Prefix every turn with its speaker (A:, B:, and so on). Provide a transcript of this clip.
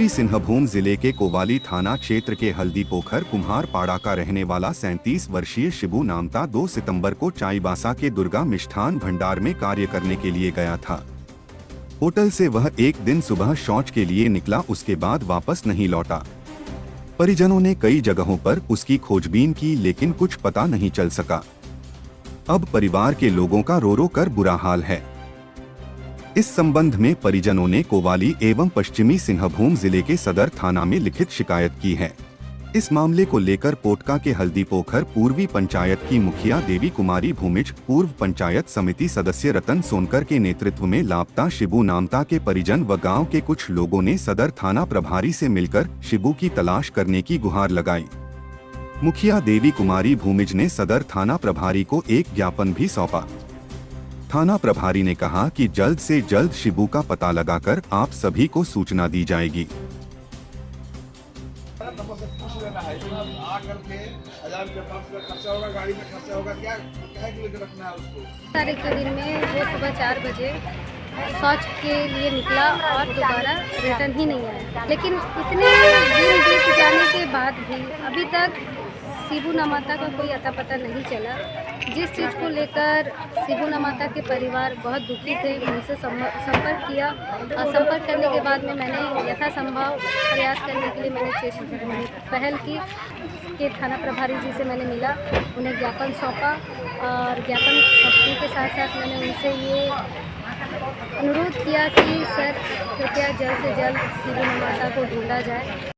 A: पूर्वी सिंहभूम जिले के कोवाली थाना क्षेत्र के हल्दी पोखर कुम्हारपाड़ा का रहने वाला 37 वर्षीय शिबू नामता 2 सितंबर को चाईबासा के दुर्गा मिष्ठान भंडार में कार्य करने के लिए गया था। होटल से वह एक दिन सुबह शौच के लिए निकला, उसके बाद वापस नहीं लौटा। परिजनों ने कई जगहों पर उसकी खोजबीन की, लेकिन कुछ पता नहीं चल सका। अब परिवार के लोगों का रो रो कर बुरा हाल है। इस संबंध में परिजनों ने कोवाली एवं पश्चिमी सिंहभूम जिले के सदर थाना में लिखित शिकायत की है। इस मामले को लेकर पोटका के हल्दी पोखर पूर्वी पंचायत की मुखिया देवी कुमारी भूमिज, पूर्व पंचायत समिति सदस्य रतन सोनकर के नेतृत्व में लापता शिबू नामता के परिजन व गांव के कुछ लोगों ने सदर थाना प्रभारी से मिलकर शिबू की तलाश करने की गुहार लगाई। मुखिया देवी कुमारी भूमिज ने सदर थाना प्रभारी को एक ज्ञापन भी सौंपा। थाना प्रभारी ने कहा कि जल्द से जल्द शिबू का पता लगाकर आप सभी को सूचना दी जाएगी।
B: आकर के 1000 रुपये 500 खर्चा होगा, गाड़ी में खर्चा होगा, क्या क्या लेकर रखना है उसको।
C: तारीख के दिन में वो सुबह 4 बजे शौच के लिए निकला और दोबारा रिटर्न ही नहीं आया। लेकिन इतने दिन बीत जाने के बाद भी अभी तक शिबू नामता का कोई अता पता नहीं चला। जिस चीज़ को लेकर शिबू नामता के परिवार बहुत दुखी थे, उनसे संपर्क किया और संपर्क करने के बाद में मैंने यथासंभव प्रयास करने के लिए मैंने पहल की कि थाना प्रभारी जी से मैंने मिला, उन्हें ज्ञापन सौंपा और ज्ञापन सौंपने के साथ साथ मैंने उनसे ये अनुरोध किया कि सर कृपया जल्द से जल्द शिबू नामता को ढूंढा जाए।